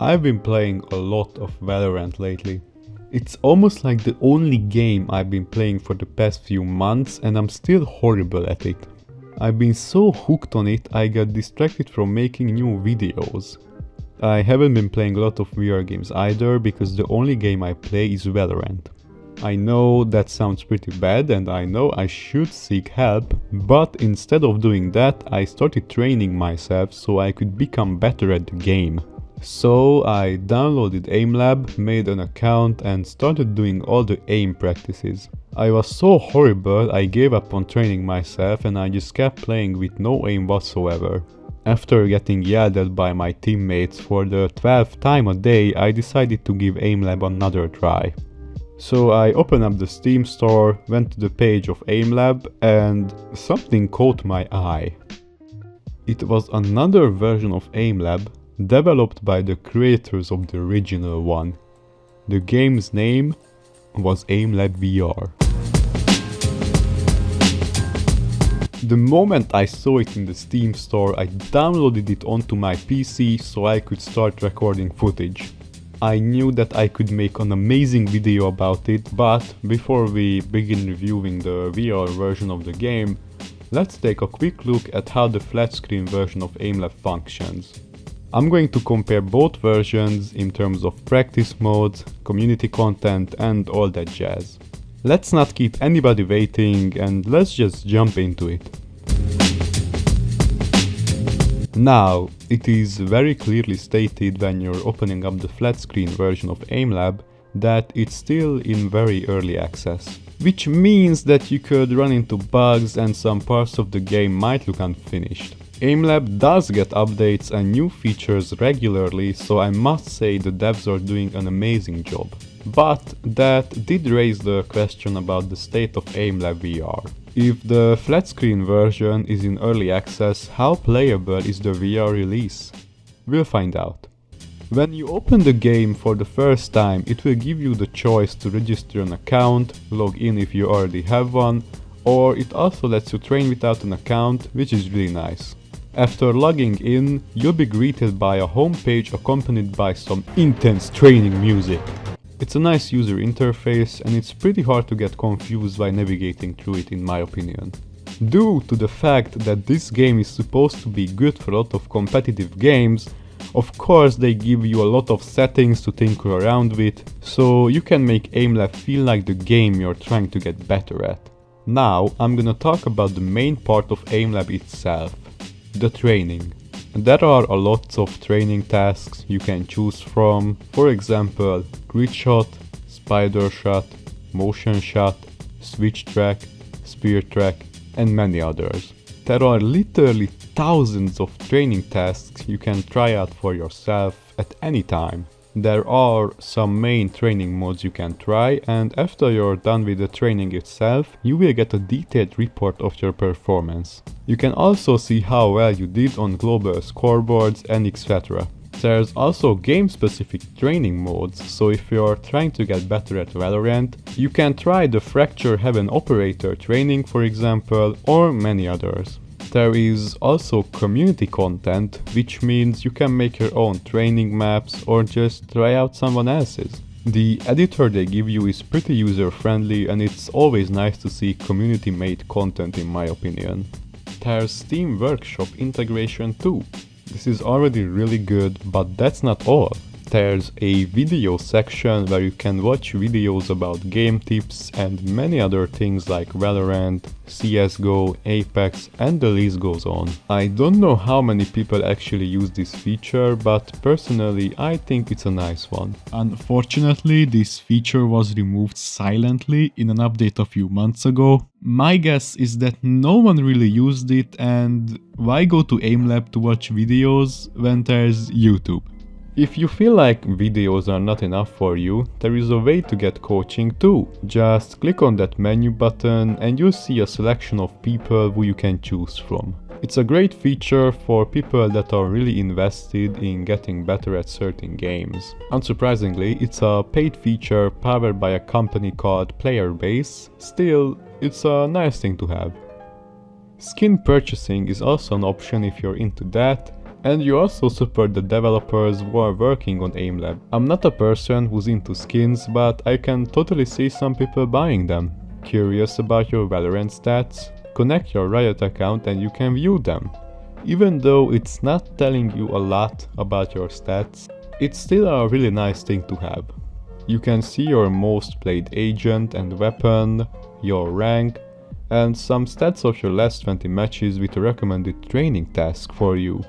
I've been playing a lot of Valorant lately. It's almost like the only game I've been playing for the past few months and I'm still horrible at it. I've been so hooked on it I got distracted from making new videos. I haven't been playing a lot of VR games either because the only game I play is Valorant. I know that sounds pretty bad and I know I should seek help, but instead of doing that I started training myself so I could become better at the game. So I downloaded Aimlab, made an account and started doing all the aim practices. I was so horrible I gave up on training myself and I just kept playing with no aim whatsoever. After getting yelled at by my teammates for the 12th time a day, I decided to give Aimlab another try. So I opened up the Steam store, went to the page of Aimlab and something caught my eye. It was another version of Aimlab developed by the creators of the original one. The game's name was Aimlab VR. The moment I saw it in the Steam store, I downloaded it onto my PC so I could start recording footage. I knew that I could make an amazing video about it, but before we begin reviewing the VR version of the game, let's take a quick look at how the flat screen version of Aimlab functions. I'm going to compare both versions in terms of practice modes, community content and all that jazz. Let's not keep anybody waiting and let's just jump into it. Now, it is very clearly stated when you're opening up the flat screen version of Aimlab that it's still in very early access. Which means that you could run into bugs and some parts of the game might look unfinished. Aimlab does get updates and new features regularly, so I must say the devs are doing an amazing job. But that did raise the question about the state of Aimlab VR. If the flat screen version is in early access, how playable is the VR release? We'll find out. When you open the game for the first time, it will give you the choice to register an account, log in if you already have one, or it also lets you train without an account, which is really nice. After logging in, you'll be greeted by a homepage accompanied by some intense training music. It's a nice user interface and it's pretty hard to get confused by navigating through it in my opinion. Due to the fact that this game is supposed to be good for a lot of competitive games, of course they give you a lot of settings to tinker around with, so you can make Aimlab feel like the game you're trying to get better at. Now I'm gonna talk about the main part of Aimlab itself. The training. There are a lot of training tasks you can choose from, for example, grid shot, spider shot, motion shot, switch track, spear track and many others. There are literally thousands of training tasks you can try out for yourself at any time. There are some main training modes you can try, and after you're done with the training itself, you will get a detailed report of your performance. You can also see how well you did on global scoreboards and etc. There's also game-specific training modes, so if you're trying to get better at Valorant, you can try the Fracture Heaven Operator training for example, or many others. There is also community content, which means you can make your own training maps or just try out someone else's. The editor they give you is pretty user-friendly and it's always nice to see community-made content in my opinion. There's Steam Workshop integration too. This is already really good, but that's not all. There's a video section where you can watch videos about game tips and many other things like Valorant, CSGO, Apex and the list goes on. I don't know how many people actually use this feature, but personally I think it's a nice one. Unfortunately, this feature was removed silently in an update a few months ago. My guess is that no one really used it, and why go to Aimlab to watch videos when there's YouTube? If you feel like videos are not enough for you, there is a way to get coaching too. Just click on that menu button and you'll see a selection of people who you can choose from. It's a great feature for people that are really invested in getting better at certain games. Unsurprisingly, it's a paid feature powered by a company called Playerbase. Still, it's a nice thing to have. Skin purchasing is also an option if you're into that. And you also support the developers who are working on Aimlab. I'm not a person who's into skins, but I can totally see some people buying them. Curious about your Valorant stats? Connect your Riot account and you can view them. Even though it's not telling you a lot about your stats, it's still a really nice thing to have. You can see your most played agent and weapon, your rank, and some stats of your last 20 matches with a recommended training task for you.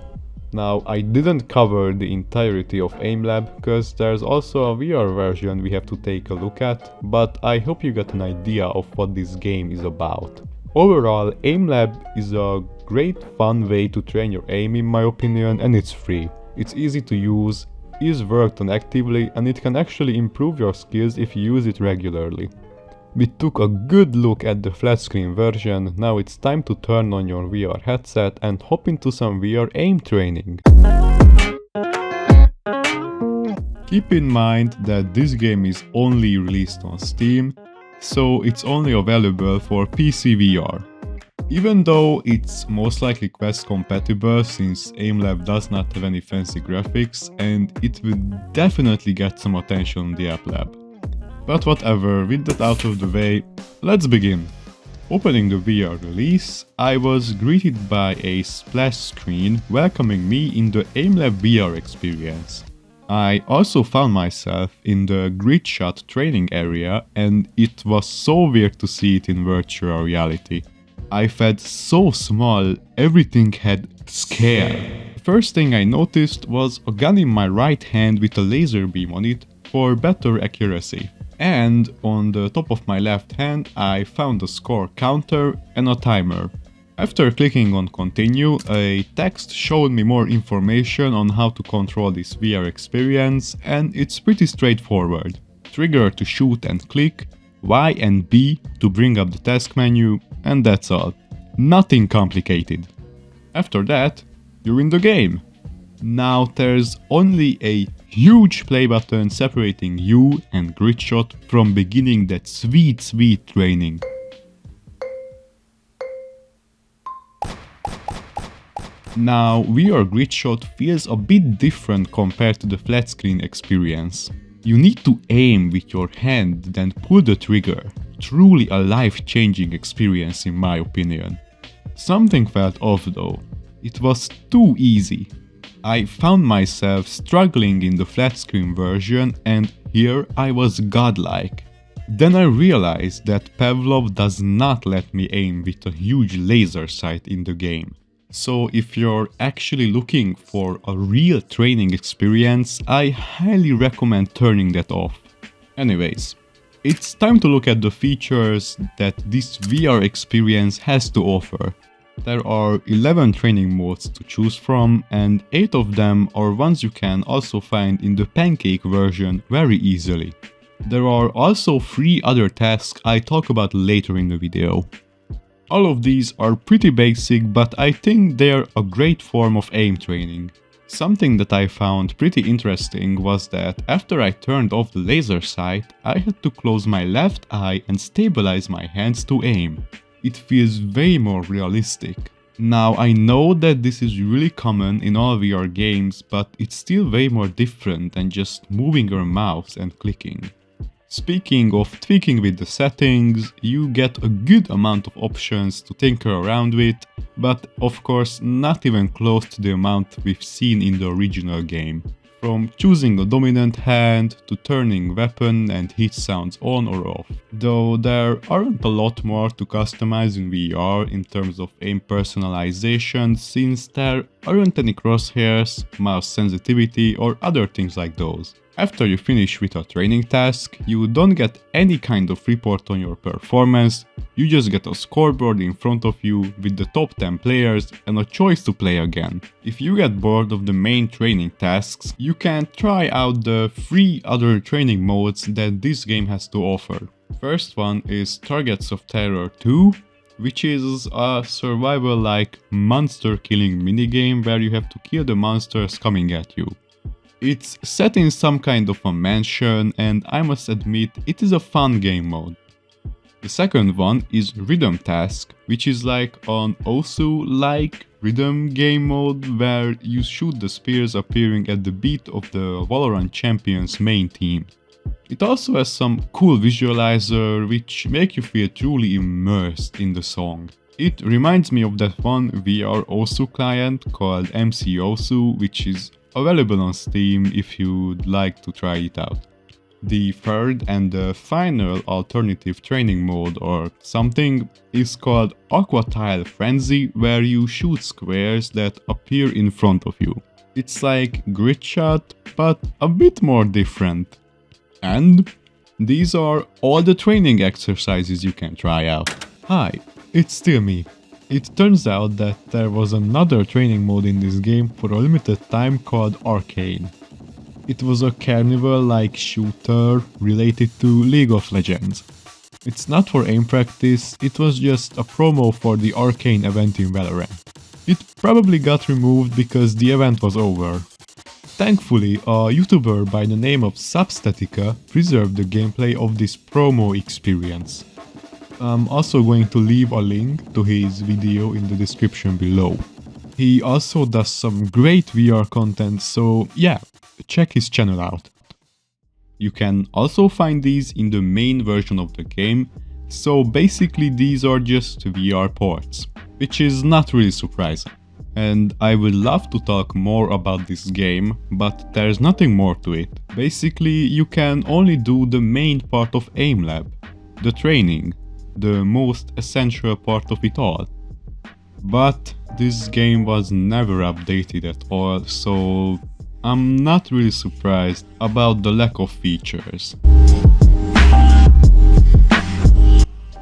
Now, I didn't cover the entirety of Aimlab because there's also a VR version we have to take a look at, but I hope you get an idea of what this game is about. Overall, Aimlab is a great fun way to train your aim in my opinion, and it's free. It's easy to use, is worked on actively, and it can actually improve your skills if you use it regularly. We took a good look at the flat screen version, now it's time to turn on your VR headset and hop into some VR aim training. Keep in mind that this game is only released on Steam, so it's only available for PC VR. Even though it's most likely Quest compatible since Aimlab does not have any fancy graphics, and it will definitely get some attention on the App Lab. But whatever, with that out of the way, let's begin. Opening the VR release, I was greeted by a splash screen welcoming me in the Aimlab VR experience. I also found myself in the grid shot training area, and it was so weird to see it in virtual reality. I felt so small, everything had scale. The first thing I noticed was a gun in my right hand with a laser beam on it for better accuracy. And on the top of my left hand I found a score counter and a timer. After clicking on continue, a text showed me more information on how to control this VR experience, and it's pretty straightforward. Trigger to shoot and click, Y and B to bring up the task menu, and that's all. Nothing complicated. After that, you're in the game. Now there's only a huge play button separating you and Gridshot from beginning that sweet training. Now, VR Gridshot feels a bit different compared to the flat screen experience. You need to aim with your hand, then pull the trigger. Truly a life-changing experience in my opinion. Something felt off though. It was too easy. I found myself struggling in the flat screen version, and here I was godlike. Then I realized that Pavlov does not let me aim with a huge laser sight in the game. So if you're actually looking for a real training experience, I highly recommend turning that off. Anyways, it's time to look at the features that this VR experience has to offer. There are 11 training modes to choose from, and 8 of them are ones you can also find in the Pancake version very easily. There are also 3 other tasks I talk about later in the video. All of these are pretty basic, but I think they're a great form of aim training. Something that I found pretty interesting was that after I turned off the laser sight, I had to close my left eye and stabilize my hands to aim. It feels way more realistic. Now I know that this is really common in all VR games, but it's still way more different than just moving your mouse and clicking. Speaking of tweaking with the settings, you get a good amount of options to tinker around with, but of course not even close to the amount we've seen in the original game. From choosing a dominant hand to turning weapon and hit sounds on or off. Though there aren't a lot more to customize in VR in terms of aim personalization, since there aren't any crosshairs, mouse sensitivity or other things like those. After you finish with a training task, you don't get any kind of report on your performance, you just get a scoreboard in front of you with the top 10 players and a choice to play again. If you get bored of the main training tasks, you can try out the 3 other training modes that this game has to offer. First one is Targets of Terror 2, which is a survival-like monster killing minigame where you have to kill the monsters coming at you. It's set in some kind of a mansion, and I must admit it is a fun game mode. The second one is Rhythm Task, which is like an Osu-like rhythm game mode where you shoot the spears appearing at the beat of the Valorant champion's main theme. It also has some cool visualizer which make you feel truly immersed in the song. It reminds me of that one VR OSU client called MC OSU, which is available on Steam if you'd like to try it out. The third and the final alternative training mode or something is called Aqua Tile Frenzy, where you shoot squares that appear in front of you. It's like grid shot, but a bit more different. And these are all the training exercises you can try out. Hi, it's still me. It turns out that there was another training mode in this game for a limited time called Arcane. It was a carnival-like shooter related to League of Legends. It's not for aim practice, it was just a promo for the Arcane event in Valorant. It probably got removed because the event was over. Thankfully, a YouTuber by the name of Substatica preserved the gameplay of this promo experience. I'm also going to leave a link to his video in the description below. He also does some great VR content, so yeah, check his channel out. You can also find these in the main version of the game, so basically these are just VR ports, which is not really surprising. And I would love to talk more about this game, but there's nothing more to it. Basically, you can only do the main part of Aimlab, the training, the most essential part of it all. But this game was never updated at all, so I'm not really surprised about the lack of features.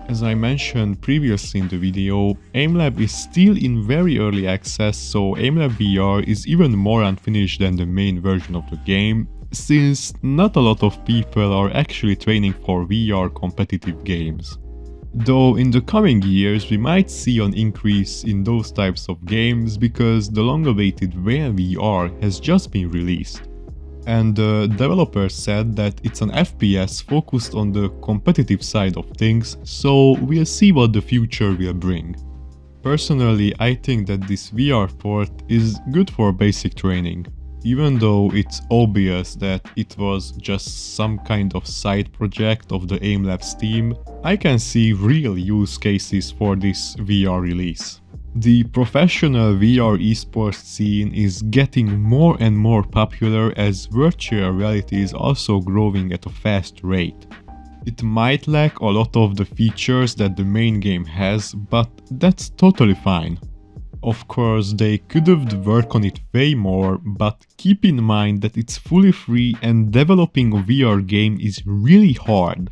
As I mentioned previously in the video, Aimlab is still in very early access, so Aimlab VR is even more unfinished than the main version of the game, since not a lot of people are actually training for VR competitive games. Though in the coming years we might see an increase in those types of games because the long-awaited Rare VR has just been released. And the developer said that it's an FPS focused on the competitive side of things, so we'll see what the future will bring. Personally, I think that this VR port is good for basic training. Even though it's obvious that it was just some kind of side project of the Aimlab's team, I can see real use cases for this VR release. The professional VR esports scene is getting more and more popular as virtual reality is also growing at a fast rate. It might lack a lot of the features that the main game has, but that's totally fine. Of course, they could have worked on it way more, but keep in mind that it's fully free and developing a VR game is really hard.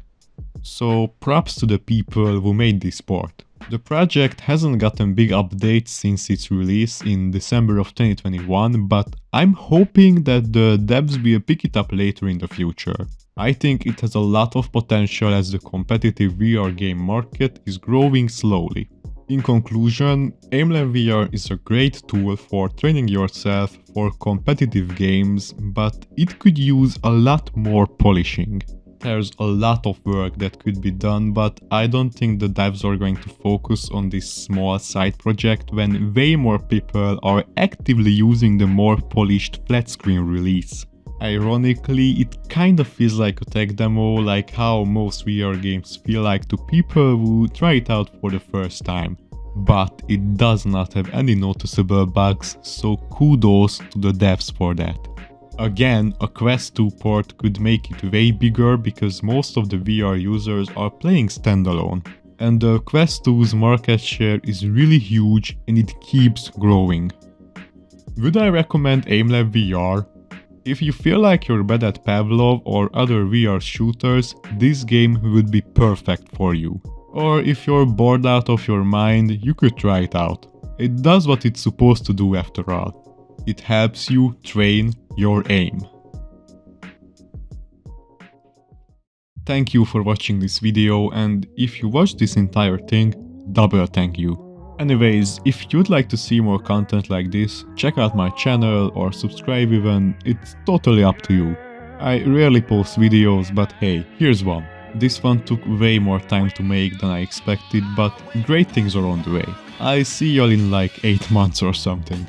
So props to the people who made this port. The project hasn't gotten big updates since its release in December of 2021, but I'm hoping that the devs will pick it up later in the future. I think it has a lot of potential as the competitive VR game market is growing slowly. In conclusion, Aimlab VR is a great tool for training yourself for competitive games, but it could use a lot more polishing. There's a lot of work that could be done, but I don't think the devs are going to focus on this small side project when way more people are actively using the more polished Flatscreen Release. Ironically, it kind of feels like a tech demo, like how most VR games feel like to people who try it out for the first time. But it does not have any noticeable bugs, so kudos to the devs for that. Again, a Quest 2 port could make it way bigger because most of the VR users are playing standalone. And the Quest 2's market share is really huge and it keeps growing. Would I recommend Aimlab VR? If you feel like you're bad at Pavlov or other VR shooters, this game would be perfect for you. Or if you're bored out of your mind, you could try it out. It does what it's supposed to do after all. It helps you train your aim. Thank you for watching this video, and if you watched this entire thing, double thank you. Anyways, if you'd like to see more content like this, check out my channel or subscribe even, it's totally up to you. I rarely post videos, but hey, here's one. This one took way more time to make than I expected, but great things are on the way. I see y'all in like 8 months or something.